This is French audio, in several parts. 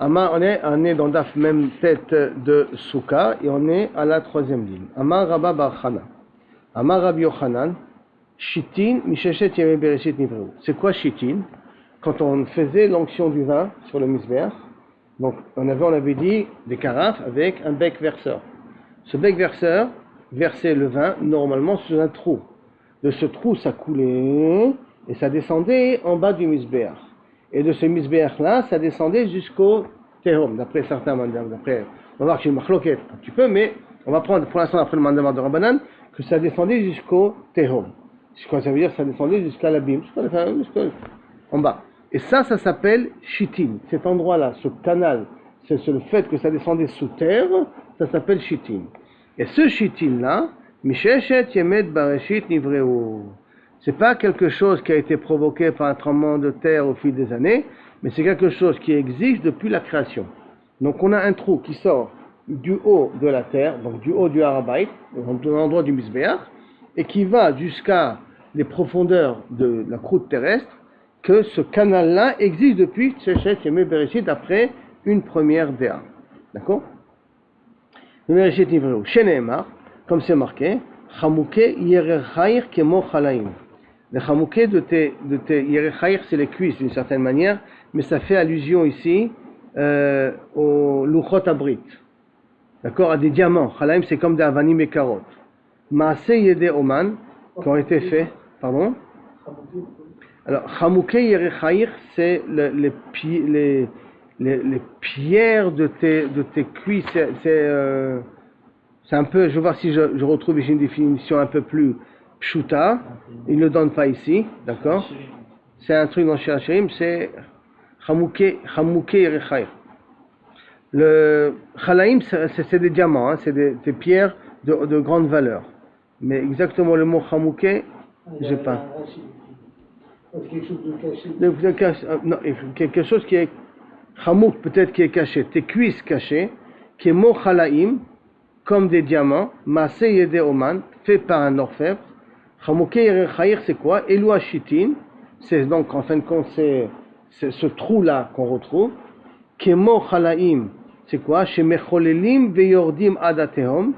Amar, on est dans Daf même tête de Souka et on est à la troisième ligne. Amar Rabba Bar Chana. Amar Rabbi Yochanan. Shitin Misheshet Yemei Bereshit Nivreu. C'est quoi Shitin? Quand on faisait l'onction du vin sur le misbéach, donc on avait dit des carafes avec un bec verseur. Ce bec verseur versait le vin normalement sous un trou. De ce trou, ça coulait et ça descendait en bas du misbéach. Et de ce misbéach-là, ça descendait jusqu'au tehom, d'après certains mandaments. D'après, on va voir que j'ai une machloquette un petit peu, mais on va prendre pour l'instant, après le mandament de Rabbanan, que ça descendait jusqu'au tehom. Ça veut dire que ça descendait jusqu'à l'abîme, en bas. Et ça s'appelle Shitin. Cet endroit-là, ce canal, c'est le fait que ça descendait sous terre, ça s'appelle Shitin. Et ce Shitin-là, Misheshet Yemet Bareshit Nivreu. C'est pas quelque chose qui a été provoqué par un tremblement de terre au fil des années, mais c'est quelque chose qui existe depuis la création. Donc on a un trou qui sort du haut de la terre, donc du haut du Harabait, de l'endroit du Misbéach, et qui va jusqu'à les profondeurs de la croûte terrestre, que ce canal-là existe depuis Tchechet Yemei Bereshit après une première déa. D'accord? Bereshit Nivreu. Sheneemar, comme c'est marqué, Chamouké Yerechaïr Kemo Chalaim. Le Chamouké de tes Yerechaïr, c'est les cuisses d'une certaine manière, mais ça fait allusion ici au Luchot Abrit. D'accord? À des diamants. Chalaim, c'est comme des avanim et carottes. Maase Yede Oman, qui ont été faits. Pardon? Alors, Chamouké Yerechaïr, c'est les pierres de tes cuisses. C'est un peu, je vais voir si je retrouve ici une définition un peu plus pshuta. Il ne le donne pas ici, d'accord? C'est un truc dans Shirachirim, c'est Chamouké Yerechaïr. Le Chalaim, c'est des diamants, hein, c'est des pierres de grande valeur. Mais exactement le mot Chamouké, j'ai pas. Quelque chose qui est Chamouk, peut-être qui est caché, tes cuisses cachées, qui est mot Chalaim, comme des diamants, Maase Yede Oman, fait par un orfèvre. Chamouké Yerechaïr, c'est quoi? Elua Shitin, c'est donc en fin de compte, c'est ce trou-là qu'on retrouve. Kemo Chalaim, c'est quoi? Chez Mecholelim Veyordim Adatehom,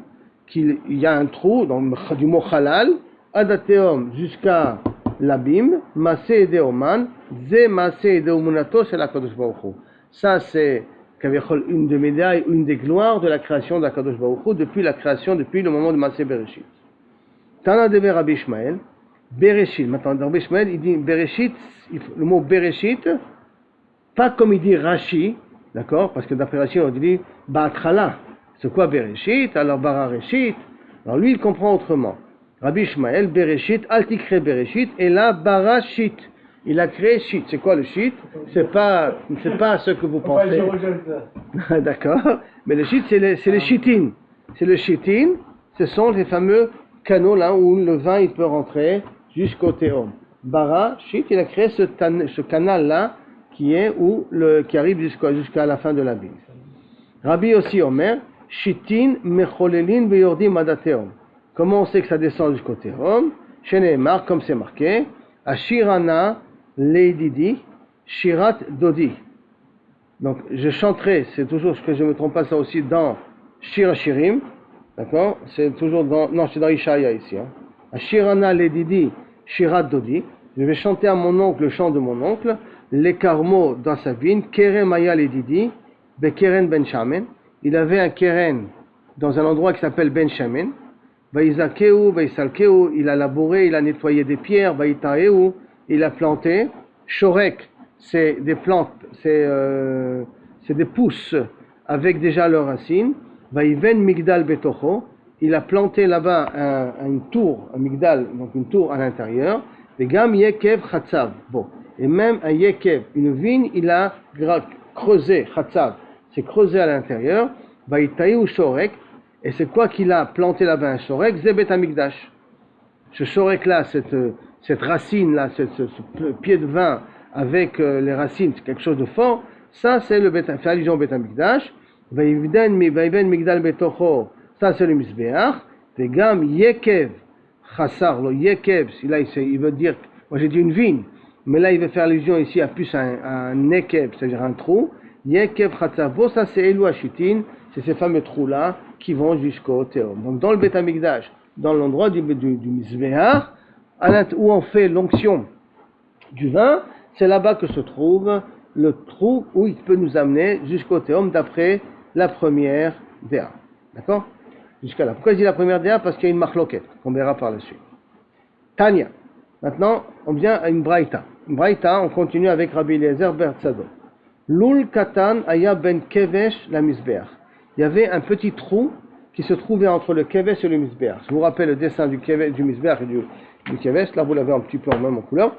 qu'il y a un trou, donc du mot Chalal, Adatehom jusqu'à l'abîme, Maase Yede Oman, Ze Maase Yede Omunato, c'est la Kadosh Baruch Hu. Ça, c'est une des médailles, une des gloires de la création d'Akadosh Baruch Hu depuis la création, depuis le moment de Maaseh Bereshit. Tana de Rabbi Ishmael, Bereshit. Maintenant, Rabbi Ishmael, il dit Bereshit, le mot Bereshit, pas comme il dit Rashi, d'accord? Parce que d'après Rashi, on dit Ba'atchala. C'est quoi Bereshit? Alors Bara Reshit. Alors lui, il comprend autrement. Rabbi Ishmael, Bereshit, Altikre Bereshit, et là, Barashit. Il a créé Shit. C'est quoi le Shit? C'est pas ce que vous pensez. D'accord. Mais le Shit, c'est les Shitin. C'est le Shitin. Ce sont les fameux canaux là où le vin il peut rentrer jusqu'au Théom. Bara, Shit, il a créé ce canal là qui arrive jusqu'à la fin de la ville. Rabbi aussi Omer, Shitin mecholelin veyordim adateom. Comment on sait que ça descend jusqu'au Théom? Chez Nehemar, comme c'est marqué, Ashirana Leididi, Shirat Dodi. Donc, je chanterai, c'est toujours ce que je ne me trompe pas, ça aussi dans Shir Hashirim, d'accord? C'est toujours c'est dans Ishaya ici. Ashirana Leididi, Shirat Dodi. Je vais chanter à mon oncle le chant de mon oncle, les Karmo dans sa vigne, Keren Maya Leididi, Bekeren Ben Shamen. Il avait un Keren dans un endroit qui s'appelle Ben Shamen. Vaïzakeu, Vaïsalkeu, il a labouré, il a nettoyé des pierres, Vaïtaeu, il a planté. Shorek, c'est des plantes, c'est des pousses avec déjà leurs racines. Vaïven Migdal Betocho, il a planté là-bas une tour, un Migdal, donc une tour à l'intérieur. Et Gam Yekev Chatzav. Bon, et même un Yekev, une vigne, il a creusé, Chatzav, c'est creusé à l'intérieur. Vaïtaeu Shorek. Et c'est quoi qu'il a planté là-bas un shorek? Zebet Amikdash. Ce shorek-là, cette racine-là, ce pied de vin avec les racines, c'est quelque chose de fort. Ça, c'est fait allusion au Bet Amikdash. Vaïven Migdal Betocho. Ça, c'est le Misbeach. Vegam Yekev. Chassar, le Yekev. Là, il veut dire, moi j'ai dit une vigne. Mais là, il veut faire allusion ici à plus un Nekev, c'est-à-dire un trou. Yekev Chatzavo, ça c'est Elou Ashitin, c'est ces fameux trous-là qui vont jusqu'au Théom. Donc dans le Beth Amikdash, dans l'endroit du Mizbeach, où on fait l'onction du vin, c'est là-bas que se trouve le trou où il peut nous amener jusqu'au Théom d'après la première Déa. D'accord? Jusqu'à là. Pourquoi je dis la première Déa? Parce qu'il y a une marloquette, qu'on verra par la suite. Tanya. Maintenant, on vient à une Braïta. Une Braïta, on continue avec Rabbi Eliezer ber Tzadok. Lul Katan Aya Ben Kevesh la Mizbeach. Il y avait un petit trou qui se trouvait entre le Kevesh et le Mizbeach. Je vous rappelle le dessin du Mizbeach et du Kevesh. Là, vous l'avez un petit peu en même en couleur.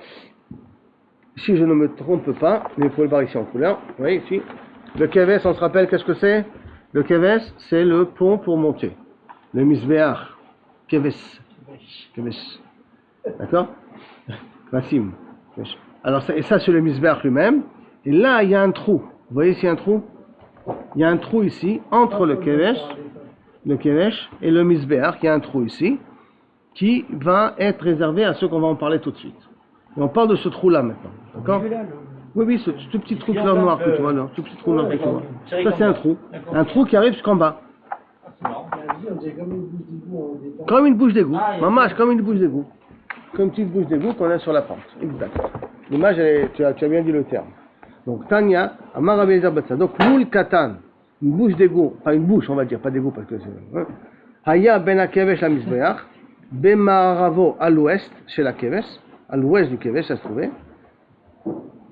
Si je ne me trompe pas, mais vous pouvez le voir ici en couleur. Vous voyez ici. Le Kevesh, on se rappelle qu'est-ce que c'est? Le Kevesh, c'est le pont pour monter. Le Mizbeach. Kevesh. D'accord? Massim. Alors, et ça, c'est le Mizbeach lui-même. Et là, il y a un trou. Vous voyez ici un trou? Il y a un trou ici, entre le Kevesh et le Mizbeach. Il y a un trou ici, qui va être réservé à ceux qu'on va en parler tout de suite. Et on parle de ce trou-là maintenant. D'accord? Oui, ce petit trou noir que tu vois là. Ce petit trou noir que tu vois. Ça, c'est un trou. Un trou qui arrive jusqu'en bas. Comme une bouche d'égout. Mamache, comme une bouche d'égout. Comme une petite bouche d'égout qu'on a sur la pente. Exact. L'image, tu as bien dit le terme. Donc, Tanya, Amar Rabbi Eliezer ber Tzadok, Lul Katan, une bouche d'égout, enfin une bouche, on va dire, pas d'égout parce que c'est. Haya ben Kevesh la Mizbeach, Bemaravo à l'ouest, chez la Kevesh, à l'ouest du Kevesh, ça se trouvait.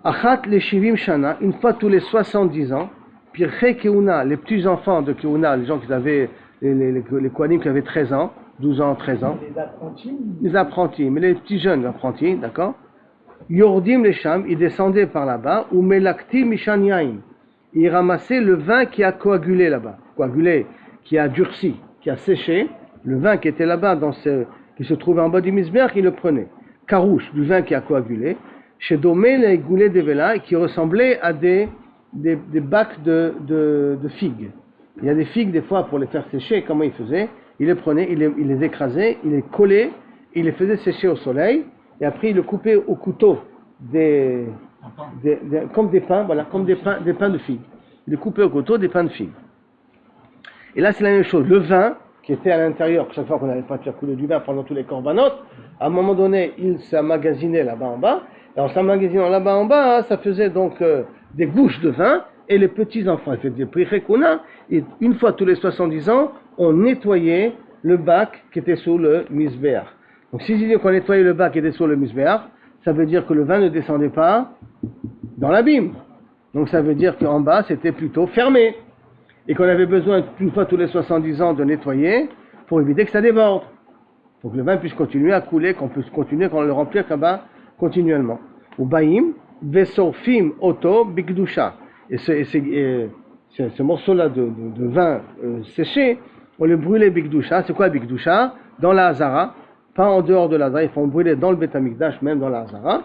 Achat les Shivim Shana, une fois tous les 70 ans, Pirche Keuna, les petits enfants de Keuna, les gens qui avaient, les Kohanim qui avaient 13 ans, 12 ans, 13 ans. Les apprentis, mais les petits jeunes apprentis, d'accord? Yordim les Sham, ils descendaient par là-bas, ou Melakti Mishan Yaim. Ils ramassaient le vin qui a coagulé là-bas, qui a durci, qui a séché, le vin qui était là-bas, qui se trouvait en bas du Mizbeach, ils le prenaient. Karouche, du vin qui a coagulé, chez Domé les goulets de Vela, qui ressemblaient à des bacs de figues. Il y a des figues, des fois, pour les faire sécher, comment ils faisaient? Ils les prenaient, ils les écrasaient, ils les collaient, ils les faisaient sécher au soleil, et après ils le coupaient au couteau comme des pains, voilà, comme des pains de figues. Ils les coupaient au couteau des pains de figues. Et là c'est la même chose. Le vin qui était à l'intérieur, chaque fois qu'on n'avait pas fait couler du vin pendant tous les corbanotes, à un moment donné il s'emmagasinait là-bas en bas. Et en s'emmagasinant là-bas en bas, ça faisait donc des gouches de vin, et les petits enfants, ils faisaient des prichekuna, et une fois tous les 70 ans, on nettoyait le bac qui était sous le Mizbeach. Donc si je dis qu'on nettoyait le bac qui était sur le Mizbeach, ça veut dire que le vin ne descendait pas dans l'abîme. Donc ça veut dire qu'en bas c'était plutôt fermé. Et qu'on avait besoin une fois tous les 70 ans de nettoyer pour éviter que ça déborde. Pour que le vin puisse continuer à couler, qu'on puisse continuer, qu'on le remplir comme bas continuellement. Ou baïm, vesorfim oto bigdusha. Et ce morceau-là de vin séché, on le brûlait bigdusha. C'est quoi bigdusha? Dans la Hazara. Pas en dehors de la Hazara, il faut le brûler dans le Beth Amikdash, même dans la Hazara.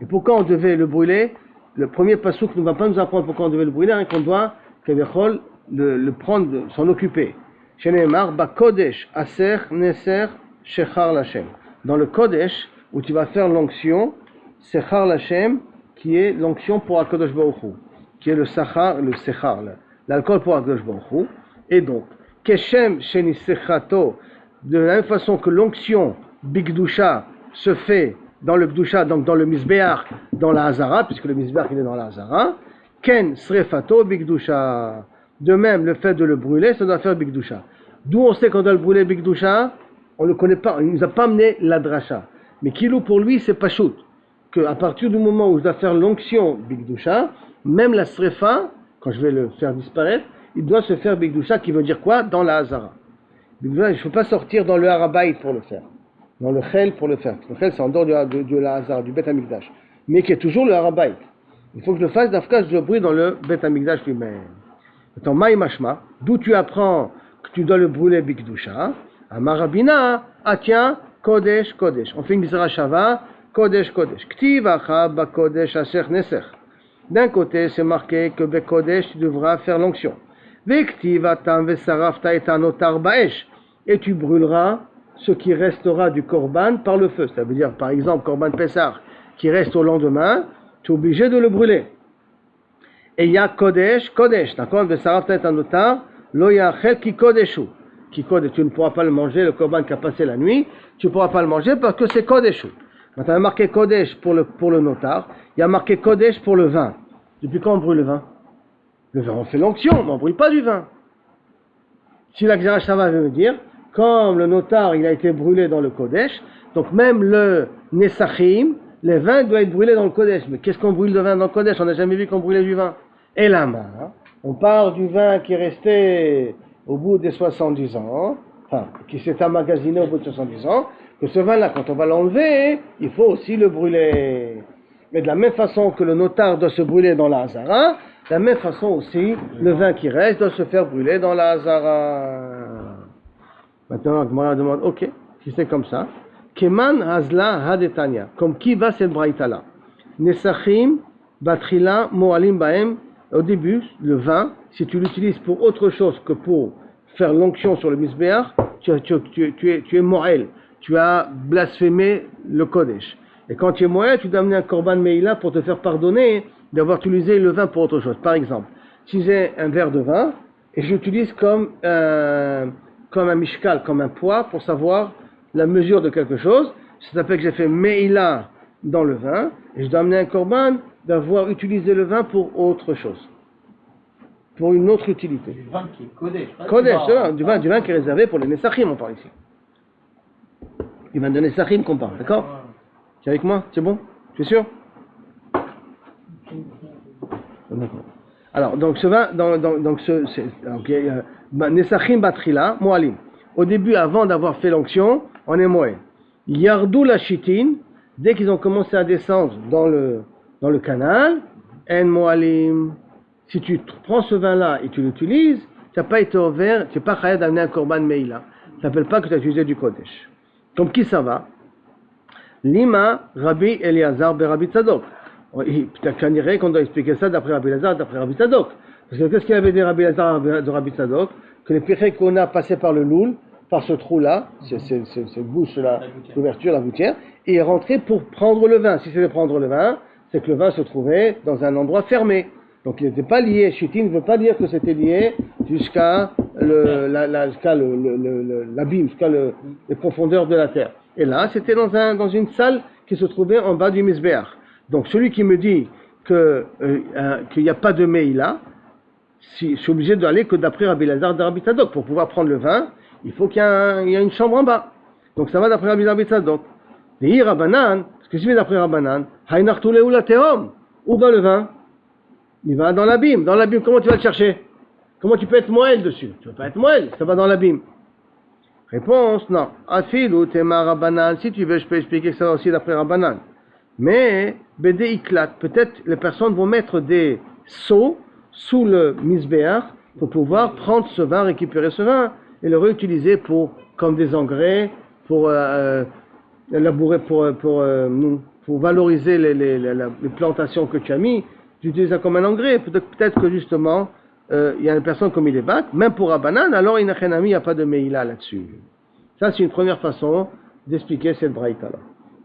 Et pourquoi on devait le brûler? Le premier passouk ne va pas nous apprendre pourquoi on devait le brûler, hein, qu'on doit le prendre, s'en occuper. Shenemar, ba Kodesh, Aser, Neser, Shechar Lachem. Dans le Kodesh, où tu vas faire l'onction, Sechar Lachem, qui est l'onction pour Akadosh Baruch Hu, qui est le Sechar, l'alcool pour Akadosh Baruch Hu. Et donc, Keshem Shenisechato, de la même façon que l'onction Bigdusha se fait dans le Gdusha, donc dans le Mizbeach, dans la Hazara, puisque le Mizbeach il est dans la Hazara, Ken Srefato Bigdusha. De même, le fait de le brûler, ça doit faire Bigdusha. D'où on sait qu'on doit le brûler Bigdusha? On ne le connaît pas, il ne nous a pas amené la dracha. Mais Kilou pour lui, c'est pas shoot. Qu'à partir du moment où je dois faire l'onction Bigdusha, même la Srefa, quand je vais le faire disparaître, il doit se faire Bigdusha, qui veut dire quoi? Dans la Hazara. Bigdusha, il ne faut pas sortir dans le Harabaït pour le faire. Dans le Chel pour le faire. Le Chel, c'est en dehors de la Hazara, du Beth Amikdash. Mais qui est toujours le Harabaït. Il faut que je le fasse, d'Afka, je le brûle dans le Beth Amikdash lui-même. Attends, Maï Mashma, d'où tu apprends que tu dois le brûler Bigdusha? Amarabina, tiens, Kodesh, Kodesh. On fait une Mizra Shava, Kodesh, Kodesh. Ktivacha, ba Kodesh, Asher, Neser. D'un côté, c'est marqué que be Kodesh, tu devras faire l'onction. Vektivatam, vesarafta, et anotar baesh. Et tu brûleras ce qui restera du Korban par le feu. Ça veut dire, par exemple, Korban Pessah, qui reste au lendemain, tu es obligé de le brûler. Et il y a Kodesh, d'accord? De Sarah peut-être un notar, lo yachel ki Kodeshu. Qui Kodesh, tu ne pourras pas le manger, le korban qui a passé la nuit, tu ne pourras pas le manger parce que c'est Kodeshu. Maintenant, il y a marqué Kodesh pour le notar, il y a marqué Kodesh pour le vin. Depuis quand on brûle le vin? Le vin, on fait l'onction, mais on ne brûle pas du vin. Si la Gzera Shava veut me dire, comme le notar, il a été brûlé dans le Kodesh, donc même le Nesachim, le vin doit être brûlé dans le Kodesh. Mais qu'est-ce qu'on brûle de vin dans le Kodesh? On n'a jamais vu qu'on brûlait du vin. Et la main, on parle du vin qui est resté au bout des 70 ans, enfin, qui s'est emmagasiné au bout de 70 ans, que ce vin-là, quand on va l'enlever, il faut aussi le brûler. Mais de la même façon que le notar doit se brûler dans la Hazara, de la même façon aussi, le vin qui reste doit se faire brûler dans la Hazara. Maintenant, Gemara demande, ok, si c'est comme ça, Keman Hazla Hadetania, comme qui va cette braïta-là? Nesachim, Batrila, Moalim Baem, au début, le vin, si tu l'utilises pour autre chose que pour faire l'onction sur le misbéach, tu es Moël, tu as blasphémé le Kodesh. Et quand tu es Moël, tu dois amener un korban meïla pour te faire pardonner d'avoir utilisé le vin pour autre chose. Par exemple, si j'ai un verre de vin et je l'utilise comme un mishkal, comme un poids pour savoir la mesure de quelque chose, ça s'appelle que j'ai fait meïla dans le vin et je dois amener un korban d'avoir utilisé le vin pour autre chose, pour une autre utilité. Du vin qui est Kodesh. Kodesh, du vin qui est réservé pour les Nesachim, on parle ici. Du vin de Nesachim qu'on parle, d'accord? Tu es avec moi? C'est bon? Tu es sûr? D'accord. Alors, donc ce vin, Nesachim Batrila, Moalim. Au début, avant d'avoir fait l'onction, on est Moël. Yardou la chitin, dès qu'ils ont commencé à descendre dans le canal, En Moalim. Si tu prends ce vin-là et tu l'utilises, tu n'as pas été ouvert, tu n'es pas capable d'amener un korban meïla. Ça ne s'appelle pas que tu as utilisé du Kodesh. Comme qui ça va? Lima, Rabbi Eliezer, Rabbi Tzadok. Peut-être qu'on dirait qu'on doit expliquer ça d'après Rabbi Eliezer, d'après Rabbi Tzadok. Parce que qu'est-ce qu'il avait dit Rabbi Eliezer de Rabbi Tzadok? Que les péchés qu'on a passé par le loul, par ce trou-là, cette bouche-là, l'ouverture, la gouttière, et est rentré pour prendre le vin. Si c'était prendre le vin, c'est que le vin se trouvait dans un endroit fermé. Donc il n'était pas lié. Chitin ne veut pas dire que c'était lié jusqu'à l'abîme, jusqu'à les profondeurs de la terre. Et là, c'était dans une salle qui se trouvait en bas du misbéach. Donc celui qui me dit qu'il n'y a pas de meïla, je suis obligé d'aller que d'après Rabbi Eliezer de Rabbi Tzadok. Pour pouvoir prendre le vin, il faut qu'il y ait une chambre en bas. Donc ça va d'après Rabbi Tzadok. Et Rabbanan, ce que je vais d'après Rabbanan, Haïnartuleu la tehom. Où va le vin? Il va dans l'abîme. Dans l'abîme, comment tu vas le chercher? Comment tu peux être moël dessus? Tu ne peux pas être moël, ça va dans l'abîme. Réponse, non. Afilu tema Rabbanan. Si tu veux, je peux expliquer ça aussi d'après Rabbanan. Mais, Bédé Iklat, peut-être les personnes vont mettre des seaux sous le misbéach pour pouvoir prendre ce vin, récupérer ce vin et le réutiliser comme des engrais, pour labourer, pour valoriser les plantations que tu as mis. Tu utilises ça comme un engrais. Peut-être que justement, il y a une personne comme il est bat, même pour Rabbanan, alors il n'y a pas de meïla là-dessus. Ça, c'est une première façon d'expliquer cette braïta-là.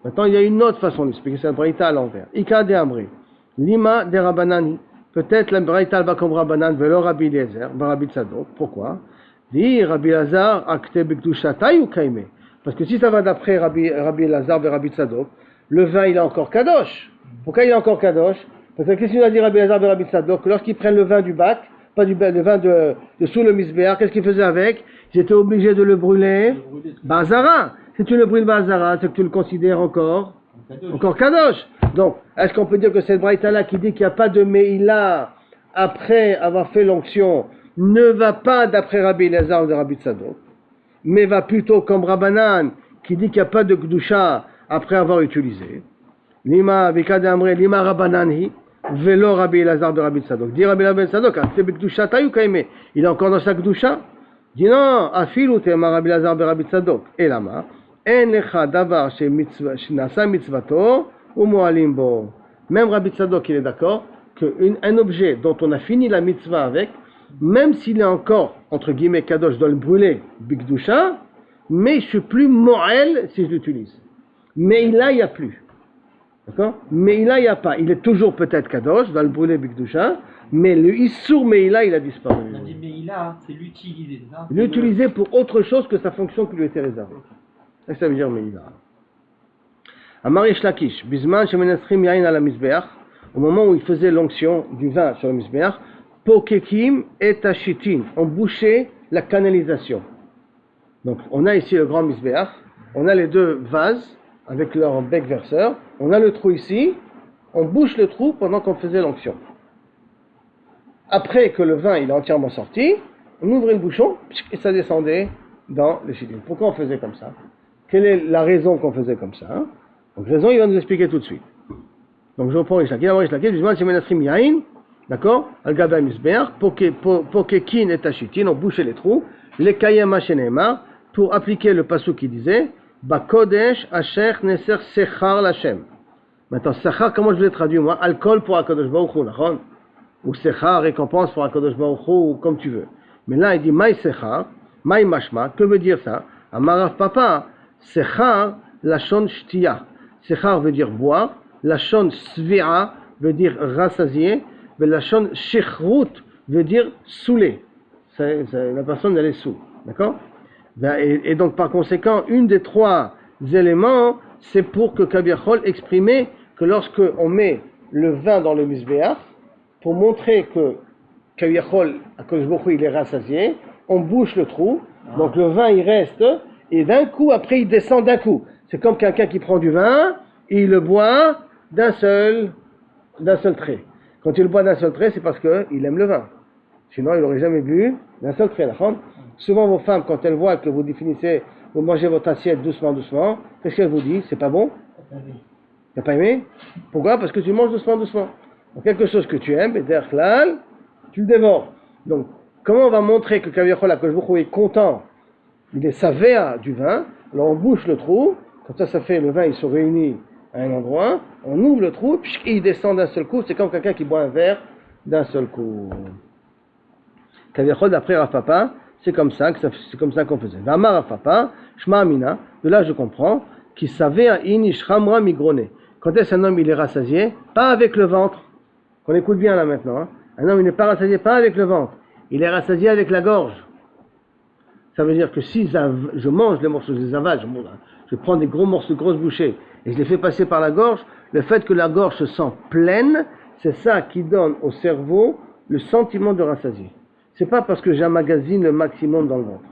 Maintenant, il y a une autre façon d'expliquer cette braïta à l'envers. Ika de Amri, Lima de Rabbanani. Peut-être la braïta va comme Rabbanan, velo Rabbi Eliezer, Rabbi Tzadok. Pourquoi? Dit Rabbi Eliezer, akte b'kedushatay ou kaime. Parce que si ça va d'après Rabbi Eliezer, Rabbi Tzadok, le vin il est encore kadosh. Pourquoi il est encore kadosh? Parce que qu'est-ce qu'il a dit Rabbi Eliezer, Rabbi Tzadok? Lorsqu'ils prennent le vin du bac, pas le vin de sous le misbéach, qu'est-ce qu'ils faisaient avec? Ils étaient obligés de le brûler. Bazara. Si tu le brûles Bazara, c'est que tu le considères encore kadosh. Donc, est-ce qu'on peut dire que cette braïta-là qui dit qu'il n'y a pas de meïla après avoir fait l'onction ne va pas d'après Rabbi Eliezer ou de Rabbi Tzadok, mais va plutôt comme Rabbanan qui dit qu'il n'y a pas de Kedusha après avoir utilisé. Lima Vikad Amre Lima Rabbanani Velo Rabbi Eliezer de Rabbi Tzadok. Dit Rabbi Eliezer Tzadok, il est encore dans sa Kedusha. Dit non, Afilu Tema Rabbi Eliezer de Rabbi Tzadok. Et lama, En Lecha Davar Shenasa Mitzvato ou Moalim Bo. Même Rabbi Tzadok, il est d'accord qu'un objet dont on a fini la mitzvah avec, même s'il est encore, entre guillemets, kadosh, je dois le brûler, bigdusha, mais je suis plus moël si je l'utilise. Mais là, il n'y a plus. D'accord? Mais là, il n'y a pas. Il est toujours peut-être kadosh, je dois le brûler bigdusha, Mais le Issur Meila, il a disparu. On a dit Meila, c'est l'utiliser. L'utiliser pour autre chose que sa fonction qui lui était réservée. C'est ça veut dire Meila. Amar Yesh Lakish, Bisman Shemenasrim Yain ala Mizbeach, au moment où il faisait l'onction du vin sur le Mizbeach, Pokekim et Tashitin, on bouchait la canalisation. Donc on a ici le grand Mizbeach, on a les deux vases avec leur bec verseur, on a le trou ici, on bouche le trou pendant qu'on faisait l'onction. Après que le vin il est entièrement sorti, on ouvrait le bouchon et ça descendait dans le chitin. Pourquoi on faisait comme ça? Quelle est la raison qu'on faisait comme ça? Donc raison, il va nous expliquer tout de suite. Donc je reprends Rish Lakish, Bisman Shemenasrim Yain, d'accord? Al-Gaba Mizbeach, Pokekin et Tashitin, on bouchait les trous, les Kayem Hashenema, pour appliquer le passou qui disait Bakodesh Asher Neser Sechar Lachem. Maintenant, Sechar, comment je l'ai traduit moi? Alcool pour Akadosh Baruch Hu, d'accord? Ou Sechar, récompense pour Akadosh Baruch Hu, ou comme tu veux. Mais là, il dit Maï Sechar, Maï Mashma, que veut dire ça? Amarav Papa, Sechar, Lachon Shtiya. Sechar veut dire boire, Lachon Svira veut dire rassasier, mais Lachon Shechrut veut dire saouler. La personne, elle est saoule, d'accord? Et donc, par conséquent, une des trois éléments, c'est pour que Kaviachol exprime que lorsque on met le vin dans le Mizbeach, pour montrer que Kaviachol, à cause beaucoup, il est rassasié, on bouche le trou, donc le vin il reste, et d'un coup, après il descend d'un coup. C'est comme quelqu'un qui prend du vin, et il le boit d'un seul trait. Quand il le boit d'un seul trait, c'est parce qu'il aime le vin. Sinon, il n'aurait jamais bu d'un seul trait. Souvent, vos femmes, quand elles voient que vous définissez, vous mangez votre assiette doucement, doucement, qu'est-ce qu'elles vous disent? C'est pas bon? T'as pas aimé? Pourquoi? Parce que tu manges doucement, doucement. Donc, quelque chose que tu aimes, et derrière, tu le dévores. Donc, comment on va montrer que Kaviachol, que je est content, il est savé du vin, alors on bouche le trou, comme ça fait le vin, il se réunit à un endroit, on ouvre le trou, et il descend d'un seul coup, c'est comme quelqu'un qui boit un verre d'un seul coup. Kaviachol, d'après Rav Papa, c'est comme ça qu'on faisait. Vamar Rav Papa, Shma Amina, de là je comprends, qui savait à Inish Ramra Migroné. Quand est-ce un homme il est rassasié? Pas avec le ventre. Qu'on écoute bien là maintenant. Hein. Un homme il n'est pas rassasié, pas avec le ventre. Il est rassasié avec la gorge. Ça veut dire que si je mange les morceaux, je les avale, je prends des gros morceaux, grosses bouchées, et je les fais passer par la gorge, le fait que la gorge se sent pleine, c'est ça qui donne au cerveau le sentiment de rassasié. C'est pas parce que j'emmagasine le maximum dans le ventre.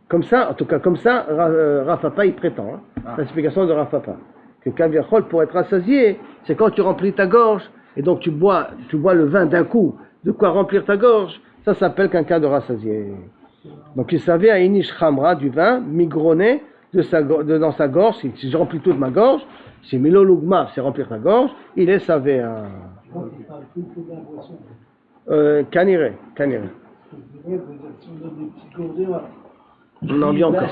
Comme ça, en tout cas, comme ça, Rav Papa, il prétend, l'explication de Rav Papa, que Kaviachol, pour être rassasié, c'est quand tu remplis ta gorge, et donc tu bois le vin d'un coup, de quoi remplir ta gorge, ça s'appelle qu'un cas de rassasié. Donc il savait à Inish Khamra, du vin, migronné, dans sa gorge, si je remplis toute ma gorge, c'est Milolugma, c'est remplir ta gorge, il est savé à... Caniré. Non, bien encore.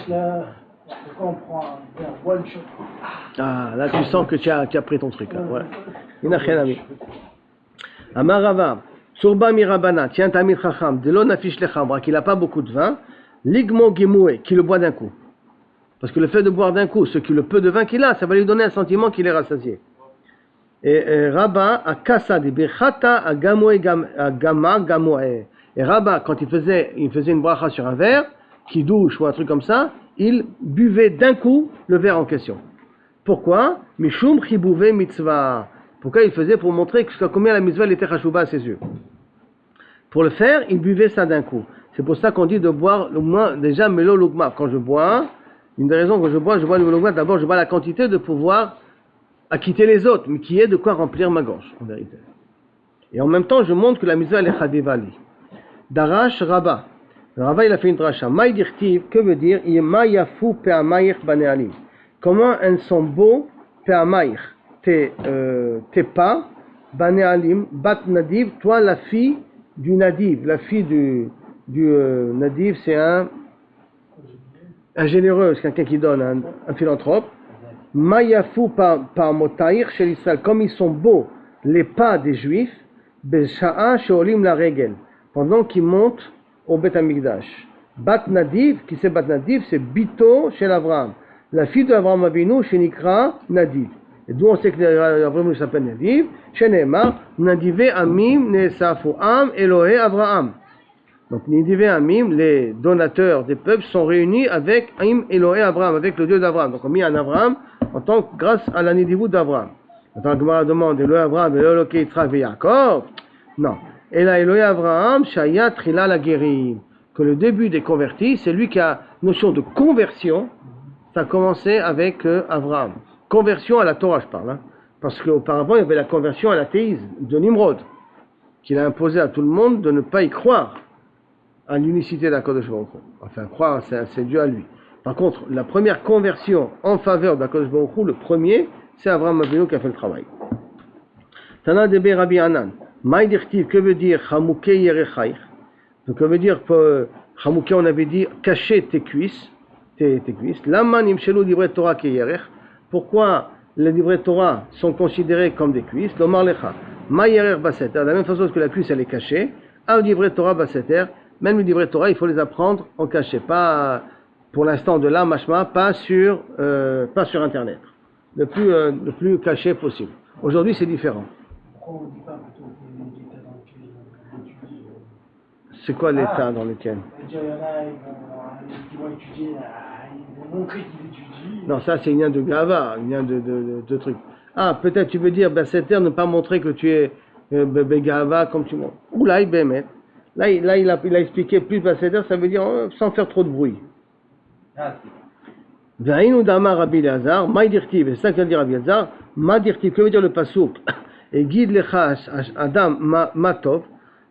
Ah, là tu sens que tu as pris ton truc. Là. Ouais. Inachenami. Amarava, Surba Mirabana, tiens Tamid Chacham, Delon Afish Lechamra, qu'il n'a pas beaucoup de vin, Ligmo Gimoué, qui le boit d'un coup. Parce que le fait de boire d'un coup, le peu de vin qu'il a, ça va lui donner un sentiment qu'il est rassasié. Et Rabba a Kassad, Birchata a Gamoé Gama Gamoé. Et Rabba, quand il faisait une bracha sur un verre, qui douche ou un truc comme ça, il buvait d'un coup le verre en question. Pourquoi? Mishum Chibouvé Mitzvah. Pourquoi il faisait? Pour montrer combien la mitzvah était chachouba à ses yeux. Pour le faire, il buvait ça d'un coup. C'est pour ça qu'on dit de boire au moins déjà Melo Lugma. Quand je bois, une des raisons que je bois le Melo Lugma, d'abord je bois la quantité de pouvoir acquitter les autres, mais qui est de quoi remplir ma gorge, en vérité. Et en même temps, je montre que la mitzvah elle est chadivali. Darash Rabba. Le Rabba il a fait une dracha. Maïdirtiv, que veut dire? Yema yafu pe'amayich banealim. Comment elles sont beaux pe'amayich. Tes pas, banealim, bat nadiv, toi la fille du nadiv. La fille du nadiv, c'est un généreux, c'est quelqu'un qui donne, un philanthrope. Mayafu par motaïr chez Israël, comme ils sont beaux, les pas des juifs, besha'a sheolim la regel, pendant qu'ils montent au Bet Amikdash. Bat Nadiv, qui c'est Bat Nadiv, c'est Bito chez Avraham, la fille d'Avraham Avinu chez Nikra Nadiv. Et d'où on sait que Abraham s'appelle Nadiv, Shenemar, Nadivé Amim, Nesafu Am, Elohe Abraham. Donc Nadivé Amim, les donateurs des peuples, sont réunis avec Am, Elohe Abraham, avec le Dieu d'Abraham. Donc on a mis un Abraham grâce à la Nidivut d'Abraham. Attends, Gemara demande Elohe Abraham, Elohe Yitzhak et Yaakov. Non. Et là, Elohe Abraham, Shaya Trila la Gerim. Que le début des convertis, c'est lui qui a notion de conversion. Ça a commencé avec Abraham. Conversion à la Torah, je parle. Hein, parce qu'auparavant, il y avait la conversion à l'athéisme de Nimrod, qu'il a imposé à tout le monde de ne pas y croire à l'unicité d'Akadosh Baruch Hu. Enfin, croire, c'est Dieu à lui. Par contre, la première conversion en faveur d'Akadosh Baruch Hu, le premier, c'est Abraham Avinu qui a fait le travail. Tana Debe Rabbi Hanan. Maïdirtiv, que veut dire Chamouké Yerechaïch? Donc, que veut dire Chamouké, on avait dit cacher tes cuisses. Laman imshelu divrei Torah keyerech. Pourquoi les livrets Torah sont considérés comme des cuisses? Lomar lecha. Ma yerech baseter. De la même façon que la cuisse elle est cachée. Au livrets Torah baseter. Même les livrets Torah, il faut les apprendre en cachet. Pas pour l'instant de là, machma, pas sur Internet. Le plus caché possible. Aujourd'hui, c'est différent. Pourquoi on ne dit pas plutôt l'état dans lequel on étudie C'est quoi l'état dans lequel? Il y en a qui vont étudier, ils vont montrer qu'ils étudient. Non, ça c'est une lien de gava, une lien de trucs. Ah, peut-être tu veux dire, Basseter, ne pas montrer que tu es gava comme tu montres. Ou là, il a expliqué plus Basseter, ça veut dire sans faire trop de bruit. Ah, V'aïnou d'Amar Rabbi Elazar, Maïdirtiv, c'est ça que vient de dire Rabbi Elazar, Maïdirtiv, que veut dire le pasouk? Et guide lecha Adam Matov,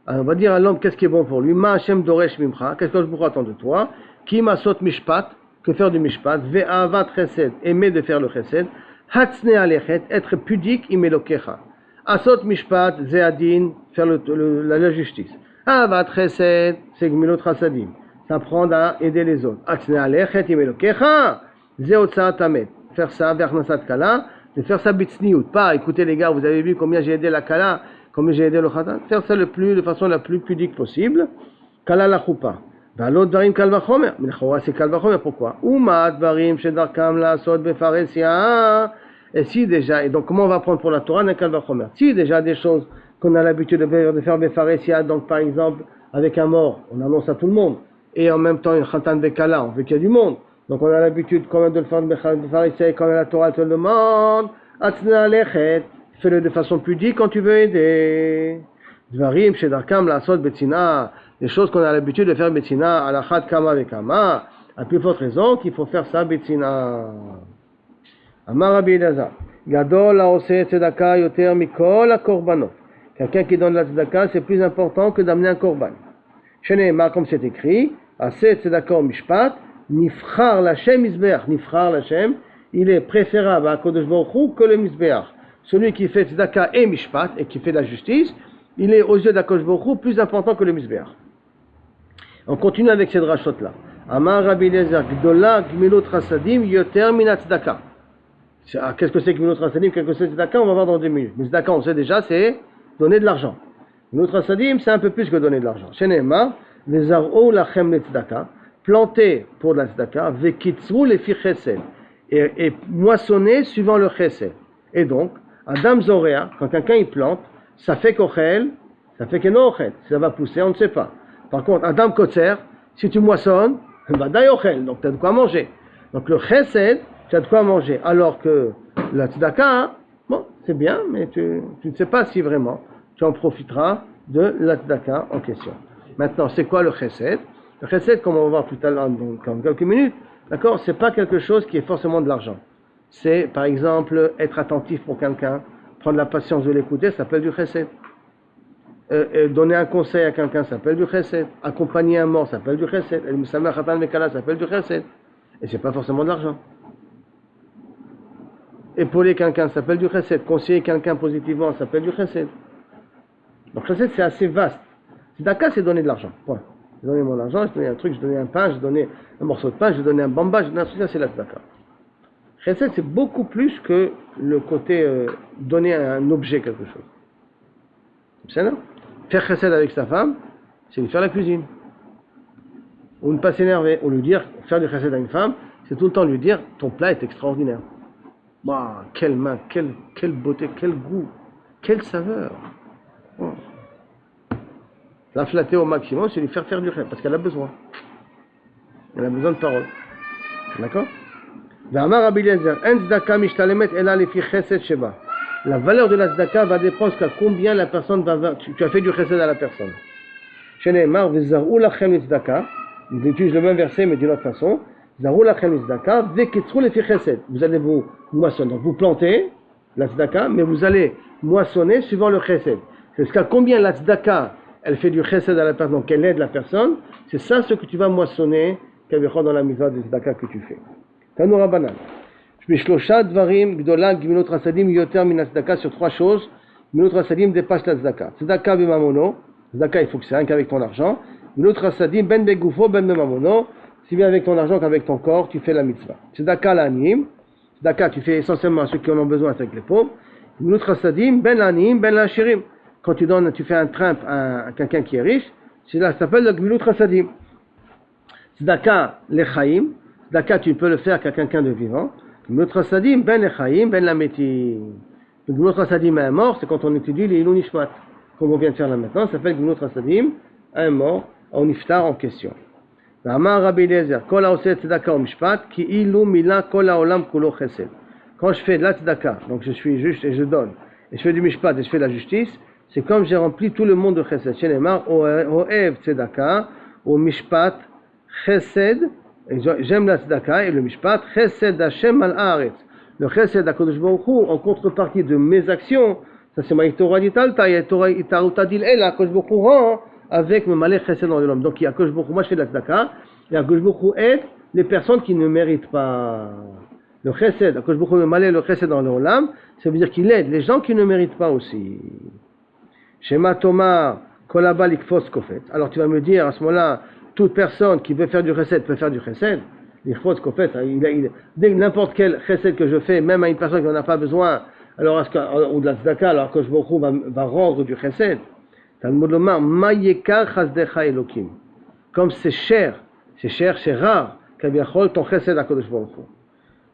on va dire à l'homme qu'est-ce qui est bon pour lui, Ma Hashem Doresh Mimcha, qu'est-ce que je pourrais attendre de toi, Ki Masot Mishpat, que faire du Mishpat, Ve'avat Chesed, aimer de faire le Chesed, Hatzne Alechet, être pudique, Imelokecha, Asot Mishpat, Zeadin, faire la justice, Avat Chesed, c'est Gmilot Chasadim, s'apprendre à aider les autres, Hatzne Alechet, Imelokecha, Zeotsa Tamet, faire ça, Vernasat Kala, de faire ça bitsniout, pas écoutez les gars, vous avez vu combien j'ai aidé la Kala, combien j'ai aidé le Khatan, faire ça de façon la plus pudique possible. Kala la choupa. L'autre darim kalvachomer, mais la c'est kalvachomer, pourquoi? Uma darim shedarkam la sod befaresia. Et si déjà, et donc comment on va prendre pour la Torah un kalvachomer? Si déjà des choses qu'on a l'habitude de faire befaresia, donc par exemple avec un mort, on annonce à tout le monde, et en même temps une Khatan bekala, on veut qu'il y ait du monde. Donc on a l'habitude quand même de le faire befaresia, quand la Torah te le demande, atzna lechet. Fais-le de façon pudique quand tu veux aider. Dvarim, shedarkam, la sot, betzina. Les choses qu'on a l'habitude de faire betzina, alachat kama vekama. À plus forte raison qu'il faut faire ça betzina. Amar Rabbi Elazar. Gadol haoseh tzedaka yoter mikol hakorbanot. Quelqu'un qui donne la tzedaka, c'est plus important que d'amener un korban. Sheneemar, comme c'est écrit, aseh tzedaka mishpat, nifchar l'Hashem misbeach. Nifchar l'Hashem, il est préférable à Kodesh Baruch Hu que le misbeach. Celui qui fait tzedaka et mishpat, et qui fait la justice, il est aux yeux d'Akadosh Baruch Hu plus important que le misbeach. On continue avec cette rachot-là. Amar Rabbi Eliezer, Gdola Gmilot Chasadim Yoter Minat Tzedaka. Qu'est-ce que c'est Gmilot Chasadim? Qu'est-ce que c'est Tzedaka? On va voir dans 2 minutes. Mais Tzedaka, on sait déjà, c'est donner de l'argent. Gmilot Chasadim, c'est un peu plus que donner de l'argent. Sheneemar, Vezar'o Lachem le Tzedaka, planter pour la Tzedaka, Vekitzru lefi Chesed, et moissonner suivant le Chesed. Et donc, Adam Zorea, quand quelqu'un il plante, ça fait kochel, ça fait kenochel. Ça va pousser, on ne sait pas. Par contre, Adam Kotzer, si tu moissonnes, va dayochel, donc tu as de quoi manger. Donc le chesed, tu as de quoi manger. Alors que la tzedaka, bon, c'est bien, mais tu ne sais pas si vraiment tu en profiteras de la tzedaka en question. Maintenant, c'est quoi le chesed? Le chesed, comme on va voir tout à l'heure, dans quelques minutes, d'accord, c'est pas quelque chose qui est forcément de l'argent. C'est, par exemple, être attentif pour quelqu'un, prendre la patience de l'écouter, ça s'appelle du chesed. Donner un conseil à quelqu'un, ça s'appelle du chesed. Accompagner un mort, ça s'appelle du chesed. Ça s'appelle du chesed. Et c'est pas forcément de l'argent. Épauler quelqu'un, ça s'appelle du chesed. Conseiller quelqu'un positivement, ça s'appelle du chesed. Donc chesed, c'est assez vaste. Tzedaka, c'est donner de l'argent. Point. J'ai donné mon argent, j'ai donné un truc, j'ai donné un pain, j'ai donné un morceau de pain, j'ai donné un bamba, j'ai donné un truc, ça c'est la tzedaka. Chesed, c'est beaucoup plus que le côté donner à un objet quelque chose. C'est ça? Faire chesed avec sa femme, c'est lui faire la cuisine. Ou ne pas s'énerver, ou lui dire, faire du chesed à une femme, c'est tout le temps lui dire, ton plat est extraordinaire. Bah, quelle main, quelle beauté, quel goût, quelle saveur. Oh. La flatter au maximum, c'est lui faire du rêve, parce qu'elle a besoin. Elle a besoin de parole. D'accord? La valeur de la tzedaka va dépendre à combien la personne tu as fait du chesed à la personne. Il utilise le même verset mais d'une autre façon. Vous allez vous moissonner. Donc vous plantez la tzedaka, mais vous allez moissonner suivant le chesed. C'est jusqu'à combien la tzedaka elle fait du chesed à la personne, donc elle aide la personne. C'est ça ce que tu vas moissonner dans la mitzvah de tzedaka que tu fais. Tanu Rabbanan. Bishlosha dvarim gdola gminot rasadim yoter min tzedaka, sur trois choses. Gminot rasadim dépasse la tzedaka. Tzedaka b'mamono. Tzedaka il faut que c'est rien qu'avec ton argent. Gminot rasadim ben begufo ben b'mamono. Si bien avec ton argent qu'avec ton corps, tu fais la mitzvah. Tzedaka l'aniyim. Tzedaka tu fais essentiellement à ceux qui en ont besoin, c'est avec les pauvres. Gminot rasadim ben l'aniyim ben l'ashirim. Quand tu donnes, tu fais un trempe à quelqu'un qui est riche, c'est là, ça s'appelle le gminot rasadim. Tzedaka lechaim. Tzedaka tu peux le faire qu'à quelqu'un de vivant. Gminot rasadim ben lechaim ben lametim. Le gminot rasadim à un mort, c'est quand on étudie les ilou nishmat, comme on vient de faire là maintenant, ça s'appelle gminot rasadim à un mort, on iftar en question. Amar Rabbi Eliezer, kol haoseh tzedaka umishpat, ki ilu mila kol haolam kulo chesed. Quand je fais de la tzedaka, donc je suis juste et je donne, et je fais du mishpat et je fais de la justice, c'est comme j'ai rempli tout le monde de chesed. Shenemar oev tzedaka ou mishpat chesed. J'aime la tzedaka et le mishpat chesed Hashem al haaretz. Le chesed HaKadosh Baruch Hu, en contrepartie de mes actions, ça c'est ma Torah d'Italta, il y a Torah d'Il El, HaKadosh Baruch Hu rend avec me malé chesed dans l'homme. Donc il y a HaKadosh Baruch Hu, moi je fais de la tzedaka, et HaKadosh Baruch Hu aide les personnes qui ne méritent pas. Le chesed, HaKadosh Baruch Hu me malé le chesed dans l'olam, ça veut dire qu'il aide les gens qui ne méritent pas aussi. Shema Tomar, kolaba likfos kofet. Alors tu vas me dire à ce moment-là, toute personne qui veut faire du chesed peut faire du chesed. Likfos kofet, n'importe quel chesed que je fais, même à une personne qui n'en a pas besoin, alors ou de la tzedaka, alors que je va rendre du chesed. Talmud lomar, mayekar chasdecha elokim. Comme c'est cher, c'est rare, qu'abiachol ton chesed à Kodesh Baruch Hu.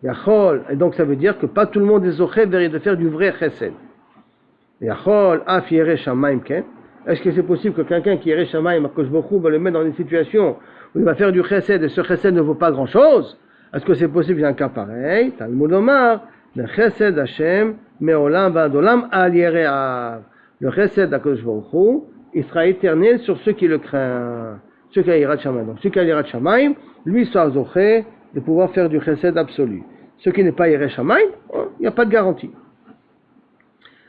Yachol, et donc ça veut dire que pas tout le monde est zoché de faire du vrai chesed. Yachol af yere shamayim ken. Est-ce que c'est possible que quelqu'un qui yere shamayim à Kodesh Baruch Hu va le mettre dans une situation où il va faire du chesed et ce chesed ne vaut pas grand-chose? Est-ce que c'est possible qu'il y ait un cas pareil? Talmud lomar, le chesed Hashem me'olam va'ad olam al yere'av. Le chesed d'Akadosh Baruch Hu, il sera éternel sur ceux qui le craignent, ceux qui ont Yirat Shamayim. Donc ceux qui ont Yirat Shamayim, lui sera zoché de pouvoir faire du chesed absolu. Ceux qui n'ont pas Yirat Shamayim, il n'y a pas de garantie.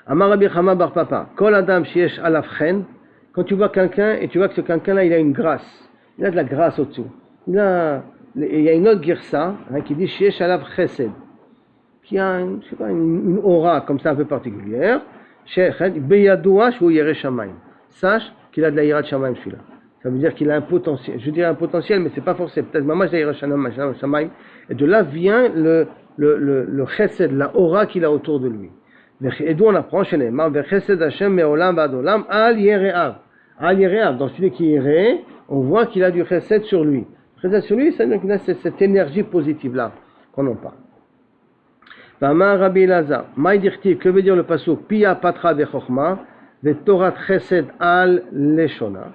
Amar Rabbi Chama bar Papa, Kol Adam sheyesh alav chen, quand tu vois quelqu'un et tu vois que ce quelqu'un-là il a une grâce, il a de la grâce au-dessous. Il y a une autre girsa qui dit sheyesh alav chesed, qui a une aura comme ça un peu particulière. Sache qu'il a de la Yirat Shamayim celui-là. Ça veut dire qu'il a un potentiel. Je dirais un potentiel, mais c'est pas forcément. Peut-être maman de la Yirat Shamayim. Et de là vient le chesed, la aura qu'il a autour de lui. Et d'où on apprend chez les mains, chesed Hashem me'olam va'ad olam al yere'av. Al yere'av. Dans celui qui irait, on voit qu'il a du chesed sur lui. Chesed sur lui, c'est cette énergie positive là qu'on en parle. V'amar Rabbi Elazar, Maïdirtiv, que veut dire le pasuk? Pia patra vechokma, v'torat chesed al leshona.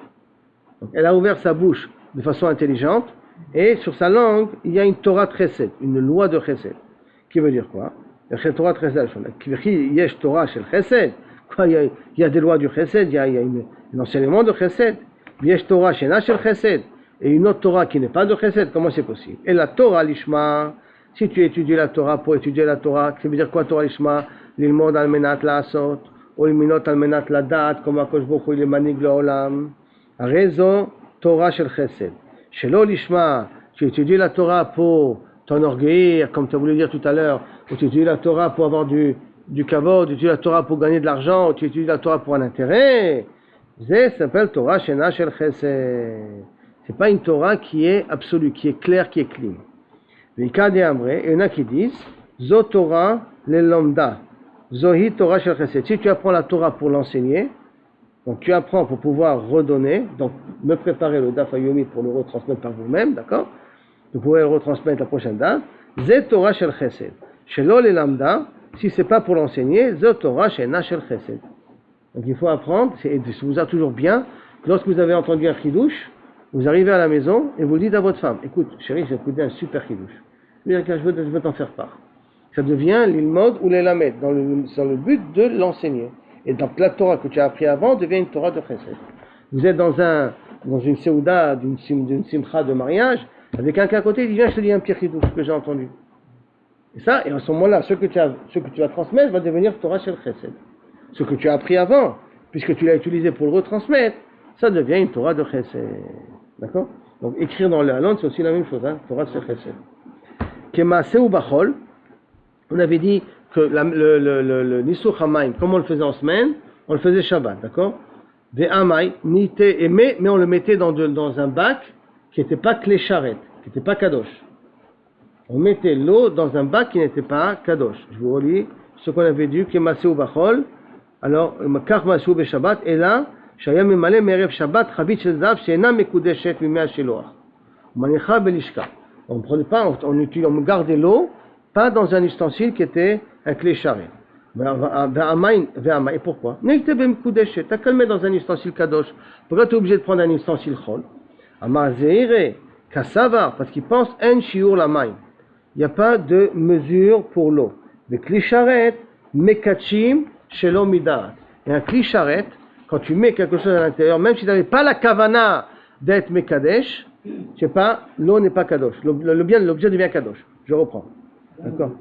Donc, elle a ouvert sa bouche de façon intelligente, et sur sa langue, il y a une Torah chesed, une loi de chesed. Qui veut dire quoi? Torah chesed al leshona. Qui veut dire yesh Torah shel chesed? Quoi, il y a des lois du chesed, il y a un enseignement de chesed. Yesh Torah shena shel chesed. Et une autre Torah qui n'est pas de chesed, comment c'est possible? Et la Torah lishma. Si tu étudies la Torah pour étudier la Torah, ça veut dire quoi Torah Lishma? L'ilmod al-menat la-asot, ou l'ilminot al-menat la-dat, comme HaKadosh Baruch Hu il est manig l'olam. Rezo Torah shel chesed. Shelo Lishma, tu étudies la Torah pour t'enorgueillir, comme tu as voulu dire tout à l'heure, ou tu étudies la Torah pour avoir du kavod, tu étudies la Torah pour gagner de l'argent, ou tu étudies la Torah pour un intérêt. Ça s'appelle Torah shena shel chesed. C'est pas une Torah qui est absolue, qui est claire, qui est clean. Et il y en a qui disent Zo Torah le lambda, Zohi Torah shel chesed. Si tu apprends la Torah pour l'enseigner, donc tu apprends pour pouvoir redonner, donc me préparer le daf hayomi pour le retransmettre par vous-même, d'accord? Vous pouvez le retransmettre la prochaine date. Zé Torah shel chesed. Shelo le lambda, si c'est pas pour l'enseigner, Zot Torah she'ena shel chesed. Donc il faut apprendre, et ça vous a toujours bien, que lorsque vous avez entendu un chidouche, vous arrivez à la maison et vous le dites à votre femme, écoute, chérie, j'ai écouté un super chidouche. Je veux t'en faire part. Ça devient l'ilmod ou l'elamed, dans le but de l'enseigner. Et donc la Torah que tu as appris avant devient une Torah de chesed. Vous êtes dans une seouda, d'une simcha de mariage, avec un cas à côté, il dit, viens, je te dis un petit chidouche que j'ai entendu. Et ça, et à ce moment-là, ce que tu vas transmettre va devenir Torah shel chesed. Ce que tu as appris avant, puisque tu l'as utilisé pour le retransmettre, ça devient une Torah de chesed. D'accord? Donc écrire dans le halon, c'est aussi la même chose, hein? Torah shel chesed. Kemaase ou bachol, on avait dit que le Nisuch Hamayim, comme on le faisait en semaine, on le faisait Shabbat, d'accord? Des Hamay, mais on le mettait dans un bac qui n'était pas clé charrette, qui n'était pas kadosh. On mettait l'eau dans un bac qui n'était pas kadosh. Je vous relis ce qu'on avait dit, Kemaase ou bachol. Alors, Kach Maaseu Beshabbat, et là, Shaya Memale Merev Shabbat, Chavit Shel Zav, She'ena Mekudeshet Mimea Sheloach. Manecha Belishka. On ne prenait pas, on gardait l'eau, pas dans un ustensile qui était un clé charrette. Et pourquoi? T'as qu'à le mettre dans un ustensile kadosh. Pourquoi tu es obligé de prendre un ustensile chol? Amar Zeire, Kassavar, parce qu'il pense en shiur la main. Il n'y a pas de mesure pour l'eau. Le clé charrette, Mekachim, Shelo Midat. Et un clé charrette, quand tu mets quelque chose à l'intérieur, même si tu n'avais pas la kavana d'être Mekadesh, je sais pas, l'eau n'est pas kadosh. L'objet devient kadosh. Je reprends. D'accord?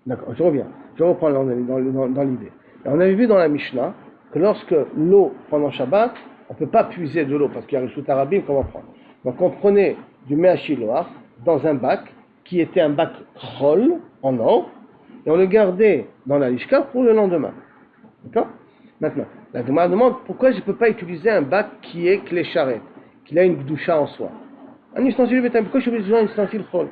D'accord, je reviens. Je reprends dans l'idée. Et on avait vu dans la Mishnah que lorsque l'eau, pendant Shabbat, on ne peut pas puiser de l'eau parce qu'il y a le Southarabim qu'on va prendre. Donc on prenait du Meachiloach dans un bac qui était un bac chol, en or, et on le gardait dans la lishka pour le lendemain. D'accord? Maintenant, la Gemara demande pourquoi je ne peux pas utiliser un bac qui est clé charrette, qui a une doucha en soi. Un ustensile bétain, pourquoi je suis obligé d'utiliser un ustensile chol?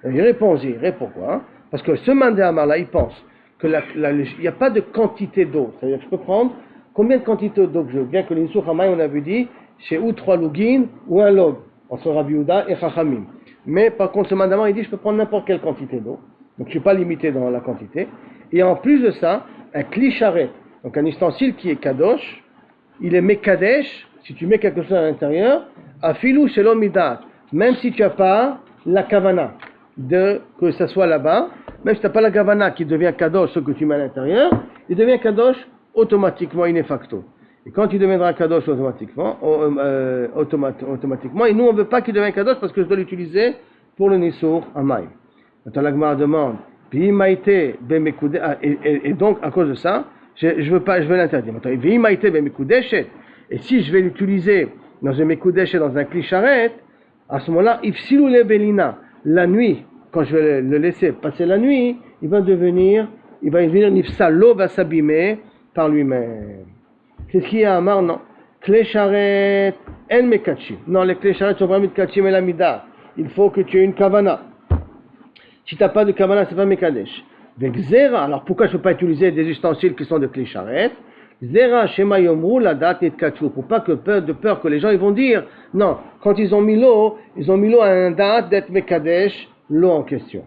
Il répond pourquoi? Parce que ce mandéamar là, il pense que il n'y a pas de quantité d'eau. C'est-à-dire que je peux prendre combien de quantité d'eau que je veux, bien que l'Insuch Hamayim, on avait dit, c'est ou 3 login ou un log, entre Rabbi Yehuda et Chachamim. Mais par contre, ce mandéamar, il dit, je peux prendre n'importe quelle quantité d'eau. Donc je ne suis pas limité dans la quantité. Et en plus de ça, un kli charret, donc un ustensile qui est kadosh, il est mekadesh, si tu mets quelque chose à l'intérieur, afilou shelo midat, même si tu n'as pas la kavana, que ça soit là-bas, même si tu n'as pas la kavana qui devient kadosh, ce que tu mets à l'intérieur, il devient kadosh automatiquement, in facto. Et quand il deviendra kadosh automatiquement, et nous on ne veut pas qu'il devienne kadosh parce que je dois l'utiliser pour le nisur hamayim. Maintenant la Gemara demande, et donc à cause de ça, je veux l'interdire. Et si je vais l'utiliser dans un mekudeshet, dans un kli charret, à ce moment-là, ifsilu le belina, la nuit, quand je vais le laisser passer la nuit, il va devenir nifsal, l'eau va s'abîmer par lui-même. Qu'est-ce qu'il y a, Amar? Non. Kli charret, en mekachim. Non, les kli charret sont vraiment mekachim et la mida. Il faut que tu aies une kavana. Si tu n'as pas de kavana, c'est pas mekadesh. Alors pourquoi je ne peux pas utiliser des ustensiles qui sont de clé charrette? Zera shema yomru la date et kachu, pour pas de peur que les gens ils vont dire non, quand ils ont mis l'eau à un date d'être mekadesh, l'eau en question.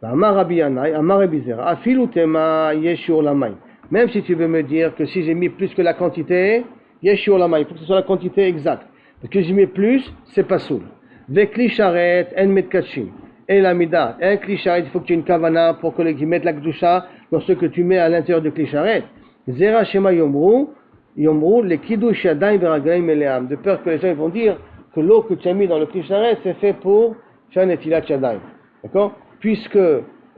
Amar Rabbi Yanai, Amar Rabbi Zera, afilu tema yeshur la main. Même si tu veux me dire que si j'ai mis plus que la quantité, yeshur la main, il faut que ce soit la quantité exacte. Parce que j'ai mis plus, c'est pas soul. Vekli charrette en metkachim. Et la mida, un kli charret, il faut que tu aies une kavana pour que tu mettes la kdusha dans ce que tu mets à l'intérieur du kli charret. Zera shema yomru, le kiddush yadayim veraglaim eleam, de peur que les gens vont dire que l'eau que tu as mis dans le kli charret, c'est fait pour faire netilat yadayim. D'accord? Puisque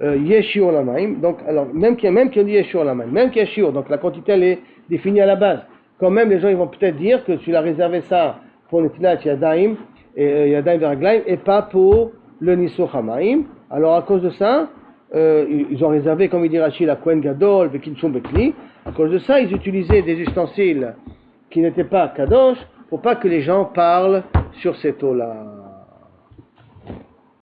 yeshur lamaim, donc alors même qu'il dit yeshur lamaim, même qu'il y a shiur, donc la quantité elle est définie à la base. Quand même les gens ils vont peut-être dire que tu l'as réservé ça pour netilat yadayim et yadayim veraglaim et pas pour le Nisuch Hamayim. Alors à cause de ça, ils ont réservé, comme il dit Rashi, la Kohen Gadol, Vekinshum Bekli. À cause de ça, ils utilisaient des ustensiles qui n'étaient pas kadosh, pour pas que les gens parlent sur cette eau-là.